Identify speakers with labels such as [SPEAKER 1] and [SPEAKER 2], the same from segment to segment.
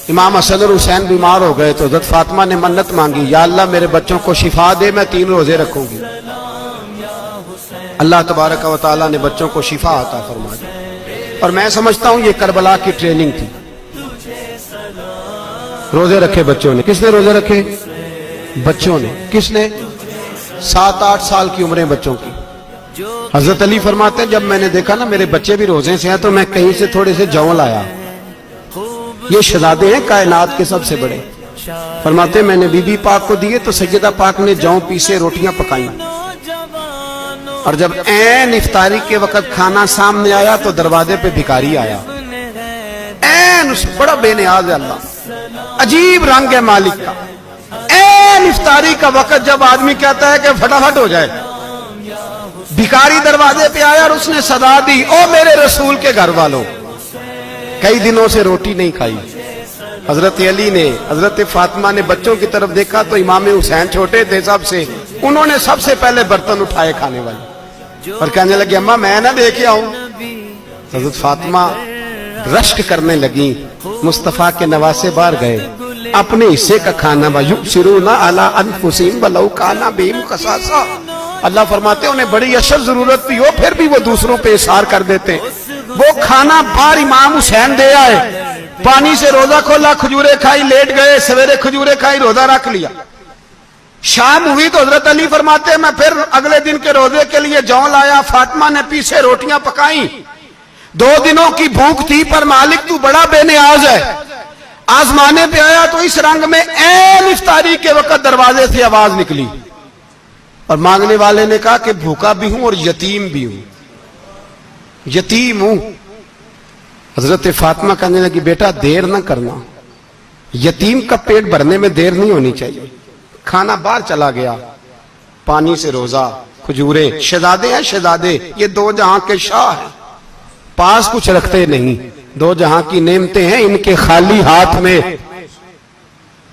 [SPEAKER 1] امام حسن اور حسین بیمار ہو گئے تو حضرت فاطمہ نے منت مانگی، یا اللہ میرے بچوں کو شفا دے، میں 3 روزے رکھوں گی۔ اللہ تبارک و تعالیٰ نے بچوں کو شفا عطا فرما دی۔ اور میں سمجھتا ہوں یہ کربلا کی ٹریننگ تھی۔ روزے رکھے بچوں نے۔ کس نے روزے رکھے؟ بچوں نے۔ کس نے؟ 7-8 سال کی عمریں بچوں کی۔ حضرت علی فرماتے ہیں جب میں نے دیکھا نا میرے بچے بھی روزے سے ہیں تو میں کہیں سے تھوڑے سے جون لایا۔ یہ شہزادے ہیں کائنات کے سب سے بڑے۔ فرماتے ہیں میں نے بی بی پاک کو دیے تو سیدہ پاک نے جون پیسے روٹیاں پکائیں، اور جب عین افطاری کے وقت کھانا سامنے آیا تو دروازے پہ بھکاری آیا۔ عین بڑا بے نیاز ہے اللہ، عجیب رنگ ہے مالک کا۔ عین افطاری کا وقت جب آدمی کہتا ہے کہ فٹافٹ ہو جائے، بھکاری دروازے پہ آیا اور اس نے صدا دی، او میرے رسول کے گھر والوں، کئی دنوں سے روٹی نہیں کھائی۔ حضرت علی نے، حضرت فاطمہ نے بچوں کی طرف دیکھا تو امام حسین چھوٹے تھے سب سے، انہوں نے سب سے پہلے برتن اٹھائے کھانے والے، اور کہنے لگے اماں میں نہ دیکھے آؤں۔ حضرت فاطمہ رشک کرنے لگیں، مصطفیٰ کے نواسے باہر گئے، اپنے حصے کا کھانا وَيُؤْثِرُونَ عَلَىٰ أَنفُسِهِمْ وَلَوْ كَانَ بِهِمْ خَصَاصَةٌ۔ اللہ فرماتے ہیں انہیں بڑی اشد ضرورت بھی ہو پھر بھی وہ دوسروں پہ اثار کر دیتے ہیں۔ وہ کھانا باہر امام حسین دے آئے، پانی سے روزہ کھولا، کھجورے کھائی، لیٹ گئے، سویرے کھجورے کھائی، روزہ رکھ لیا۔ شام ہوئی تو حضرت علی فرماتے ہیں میں پھر اگلے دن کے روزے کے لیے جون لایا، فاطمہ نے پیچھے روٹیاں پکائیں۔ 2 دنوں کی بھوک تھی پر مالک تو بڑا بے نیاز ہے، آزمانے پہ آیا تو اس رنگ میں عین افطاری کے وقت دروازے سے آواز نکلی، اور مانگنے والے نے کہا کہ بھوکا بھی ہوں اور یتیم بھی ہوں، یتیم ہوں۔ حضرت فاطمہ کہنے لگی بیٹا دیر نہ کرنا، یتیم کا پیٹ بھرنے میں دیر نہیں ہونی چاہیے۔ کھانا باہر چلا گیا، پانی سے روزہ، کھجورے، شہزادے ہیں شہزادے، یہ 2 جہاں کے شاہ ہیں، پاس کچھ رکھتے نہیں، 2 جہاں کی نعمتیں ہیں ان کے خالی ہاتھ میں۔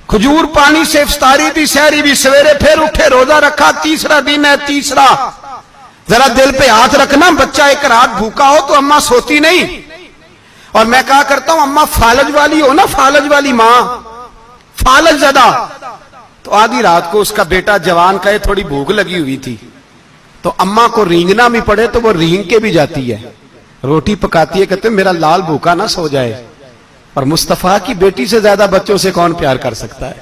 [SPEAKER 1] کھجور پانی سے افطاری بھی، سحری بھی، سویرے پھر اٹھے، روزہ رکھا، تیسرا دن ہے، تیسرا۔ ذرا دل پہ ہاتھ رکھنا، بچہ ایک رات بھوکا ہو تو اماں سوتی نہیں، اور میں کہا کرتا ہوں اماں فالج والی ہو نا، فالج والی ماں، فالج زدہ، تو آدھی رات کو اس کا بیٹا جوان کہے تھوڑی بھوک لگی ہوئی تھی تو اماں کو رینگنا بھی پڑے تو وہ رینگ کے بھی جاتی ہے، روٹی پکاتی ہے، کہتے ہیں میرا لال بھوکا نہ سو جائے۔ اور مصطفیٰ کی بیٹی سے زیادہ بچوں سے کون پیار کر سکتا ہے؟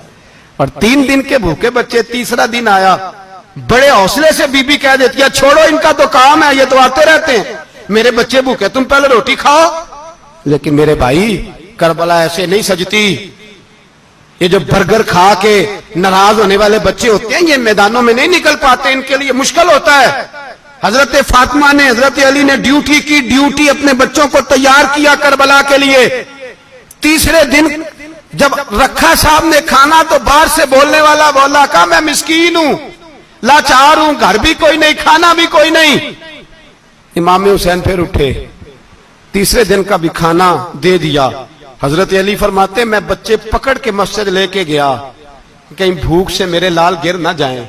[SPEAKER 1] اور 3 دن کے بھوکے بچے، تیسرا دن آیا، بڑے حوصلے سے بی بی کہہ دیتی ہے چھوڑو ان کا تو کام ہے، یہ تو آتے رہتے ہیں، میرے بچے بھوکے تم پہلے روٹی کھاؤ۔ لیکن میرے بھائی کربلا ایسے نہیں سجتی، یہ جو برگر کھا کے ناراض ہونے والے بچے ہوتے ہیں یہ میدانوں میں نہیں نکل پاتے، ان کے لیے مشکل ہوتا ہے۔ حضرت فاطمہ نے، حضرت علی نے ڈیوٹی کی، ڈیوٹی اپنے بچوں کو تیار کیا کربلا کے لیے۔ تیسرے دن جب رکھا سامنے کھانا تو باہر سے بولنے والا بولا کہا میں مسکین ہوں، لاچار ہوں، گھر بھی کوئی نہیں، کھانا بھی کوئی نہیں۔ امام حسین پھر اٹھے، تیسرے دن کا بھی کھانا دے دیا۔ حضرت علی فرماتے میں بچے پکڑ کے مسجد لے کے گیا، کہیں بھوک سے میرے لال گر نہ جائیں۔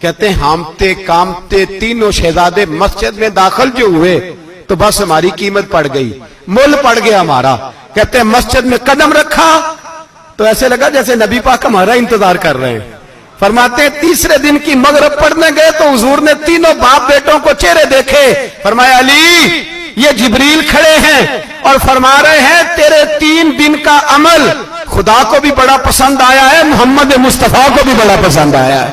[SPEAKER 1] کہتے ہیں ہامتے کامتے تینوں شہزادے مسجد میں داخل جو ہوئے تو بس ہماری قیمت پڑ گئی، مول پڑ گیا ہمارا۔ کہتے ہیں مسجد میں قدم رکھا تو ایسے لگا جیسے نبی پاک ہمارا انتظار کر رہے ہیں۔ فرماتے ہیں تیسرے دن کی مغرب پڑھنے گئے تو حضور نے تینوں باپ بیٹوں کو چہرے دیکھے، فرمایا علی یہ جبریل کھڑے ہیں اور فرما رہے ہیں تیرے 3 دن کا عمل خدا کو بھی بڑا پسند آیا ہے، محمد مصطفیٰ کو بھی بڑا پسند آیا ہے۔